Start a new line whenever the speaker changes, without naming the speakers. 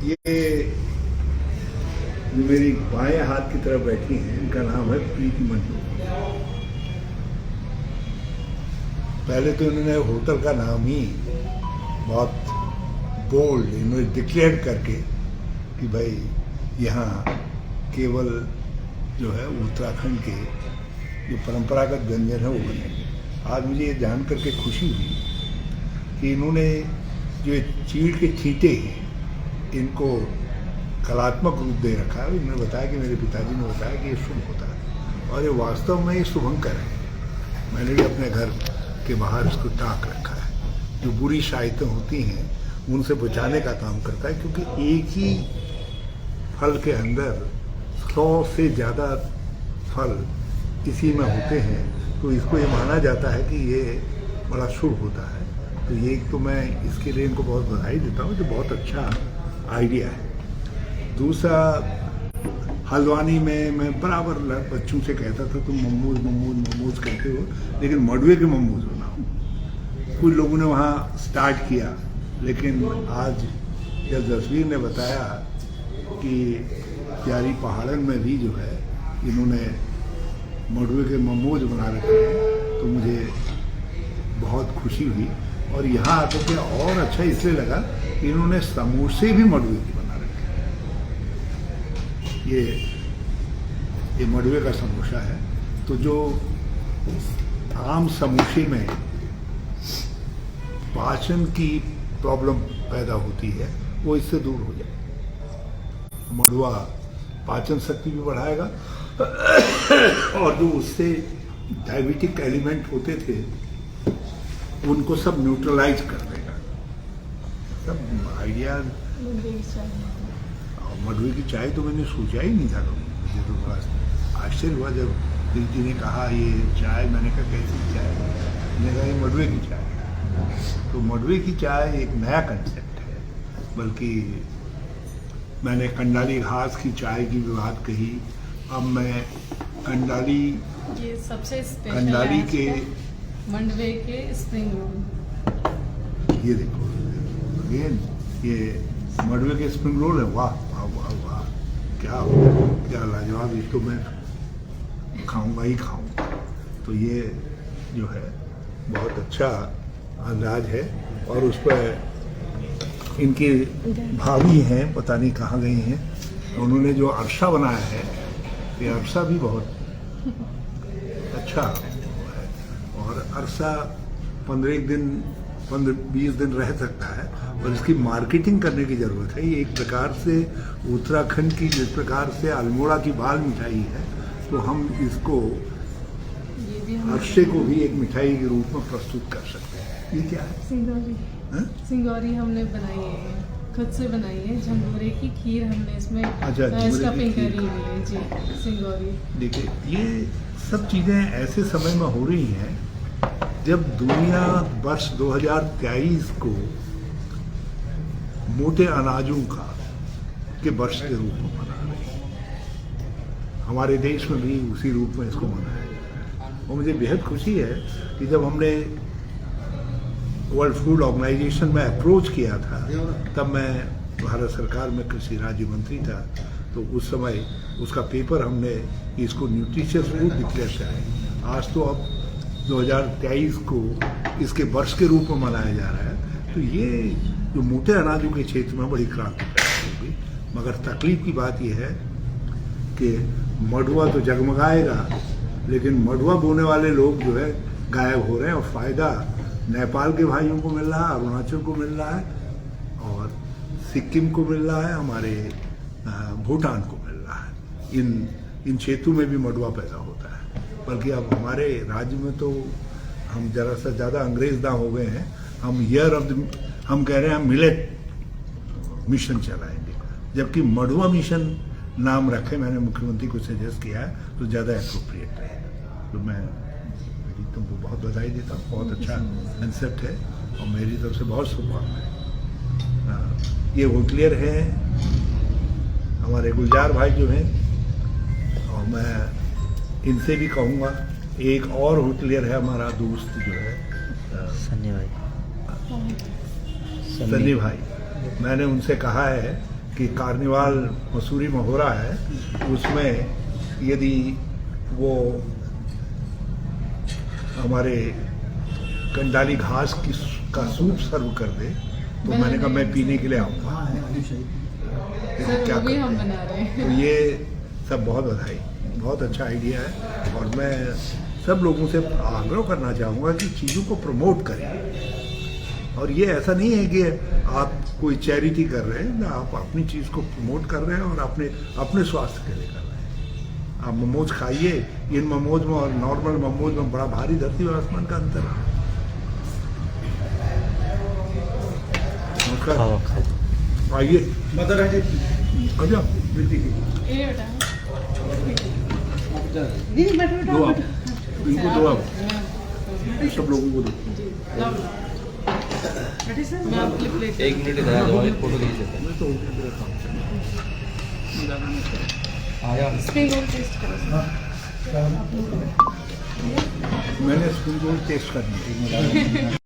ये जो मेरी बाएं हाथ की तरफ बैठी हैं, इनका नाम है प्रीति मंडू। पहले तो इन्होंने होटल का नाम ही बहुत बोल्ड इन्होंने डिक्लेयर करके कि भाई यहाँ केवल जो है उत्तराखंड के जो परंपरागत व्यंजन है वो बनेंगे। आज मुझे ये जान करके खुशी हुई कि इन्होंने जो चीड़ के छींटे हैं इनको कलात्मक रूप दे रखा है। इन्होंने बताया कि मेरे पिताजी ने बताया कि ये शुभ होता है और ये वास्तव में ये शुभंकर है। मैंने भी अपने घर के बाहर इसको टाँक रखा है। जो बुरी शायतें होती हैं उनसे बचाने का काम करता है, क्योंकि एक ही फल के अंदर 100 से ज़्यादा फल इसी में होते हैं, तो इसको ये माना जाता है कि ये बड़ा शुभ होता है। तो ये तो मैं इसके लिए इनको बहुत बधाई देता हूँ, जो बहुत अच्छा आइडिया है। दूसरा, हल्द्वानी में मैं बराबर बच्चों से कहता था तुम मम्मूज मम्मूज मम्मूज कहते हो, लेकिन मडुए के मम्मूज बनाओ। कुछ लोगों ने वहाँ स्टार्ट किया, लेकिन आज जब जसवीर ने बताया कि प्यारी पहाड़न में भी जो है इन्होंने मडुए के मम्मूज बना रखे हैं, तो मुझे बहुत खुशी हुई। और यहाँ आकर के और अच्छा इसलिए लगा कि इन्होंने समोसे भी मडुए के बना रखे हैं। ये मडुए का समोसा है। तो जो आम समोसे में पाचन की प्रॉब्लम पैदा होती है वो इससे दूर हो जाए। मडुआ पाचन शक्ति भी बढ़ाएगा और जो उससे डायबिटिक एलिमेंट होते थे उनको सब न्यूट्रलाइज कर देगा। सब आइडिया। मडुए की चाय तो मैंने सोचा ही नहीं था। मुझे तो बड़ा आश्चर्य हुआ जब प्रीति ने कहा ये चाय। मैंने कहा कैसी चाय? मैंने कहा ये मडुए की चाय। तो मडुए की चाय एक नया कंसेप्ट है। बल्कि मैंने कंडाली घास की चाय की भी बात कही। अब मैं कंडाली
ये सबसे स्पेशल
कंडाली के
मंडवे के स्प्रिंग रोल।
ये देखो अगेन ये मडुए के स्प्रिंग रोल है। वाह वाह वाह वाह, क्या लाजवाब। इसको मैं खाऊंगा ही खाऊंगा। तो ये जो है बहुत अच्छा अंदाज है। और उस पर इनकी भाभी हैं, पता नहीं कहाँ गई हैं, उन्होंने जो अरसा बनाया है, ये अरसा भी बहुत अच्छा है। और अरसा 15-20 दिन रह सकता है, और इसकी मार्केटिंग करने की ज़रूरत है। ये एक प्रकार से उत्तराखंड की जिस प्रकार से अल्मोड़ा की बाल मिठाई है, तो हम इसको अरसे को भी एक मिठाई के रूप में प्रस्तुत कर सकते हैं। ये क्या है?
सिंगौरी। सिंगौरी हमने बनाई है, खुद से बनाई है। झंगोरे की खीर हमने इसमें स्टफिंग करी हुई है जी। सिंगौरी।
देखिए ये सब चीज़ें ऐसे समय में हो रही हैं जब दुनिया वर्ष 2023 को मोटे अनाजों के वर्ष के रूप में मना रही है। हमारे देश में भी उसी रूप में इसको मनाया जा रहा है। और मुझे बेहद खुशी है कि जब हमने वर्ल्ड फूड ऑर्गेनाइजेशन में अप्रोच किया था, तब मैं भारत सरकार में कृषि राज्य मंत्री था, तो उस समय उसका पेपर हमने इसको न्यूट्रिशियस फूड डिक्लेयर करा। आज तो अब 2023 को इसके वर्ष के रूप में मनाया जा रहा है। तो ये जो मोटे अनाजों के क्षेत्र में बड़ी क्रांति पैदा होगी। मगर तकलीफ की बात यह है कि मडुआ तो जगमगाएगा, लेकिन मडुआ बोने वाले लोग जो है गायब हो रहे हैं। और फ़ायदा नेपाल के भाइयों को मिल रहा है, अरुणाचल को मिल रहा है, और सिक्किम को मिल रहा है, हमारे भूटान को मिल रहा है। इन क्षेत्रों में भी मडुआ पैदा होता है। बल्कि अब हमारे राज्य में तो हम ज़रा सा ज़्यादा अंग्रेजदा हो गए हैं। हम कह रहे हैं हम मिलेट मिशन चलाएंगे, जबकि मडुआ मिशन नाम रखे। मैंने मुख्यमंत्री को सजेस्ट किया है, तो ज़्यादा एप्रोप्रिएट रहेगा। तो मैं तुमको बहुत बधाई देता हूँ। बहुत अच्छा कंसेप्ट है और मेरी तरफ से बहुत शुभकामनाएं। ये होटलियर है हमारे गुलजार भाई जो हैं, और मैं इनसे भी कहूँगा। एक और होटलियर है हमारा दोस्त जो है सन्नी भाई। मैंने उनसे कहा है कि कार्निवाल मसूरी में हो रहा है, उसमें यदि वो हमारे कंडाली घास का सूप सर्व कर दे तो मैंने कहा मैं पीने के लिए आऊँगा।
सर
क्या
वो भी
करें?
हम बना रहे हैं।
तो ये सब बहुत बधाई, बहुत अच्छा आइडिया है और मैं सब लोगों से आग्रह करना चाहूँगा कि चीज़ों को प्रमोट करें। और ये ऐसा नहीं है कि आप कोई चैरिटी कर रहे हैं ना, आप अपनी चीज़ को प्रमोट कर रहे हैं और अपने स्वास्थ्य के लिए कर रहे हैं। आप मोमोज खाइए, इन मोमोज में और नॉर्मल मोमोज में बड़ा भारी धरती और आसमान का अंतर है। नमस्कार, आइए।
मदर है
अच्छा बेटी की
ये बेटा
दीदी बैठो
दो आप, इनको दो आप, सब लोगों को दो।
जी लाओ लाओ।
बैठे सर
मैं आपके लिए प्लेट
1 मिनट इधर आ जाओ, एक फोटो खींच लेते
मैं तो हो गया मेरा काम।
हैं। आया
स्प्रिंग रोल टेस्ट करो सर।
मैंने स्पून को टेस्ट कर लिया।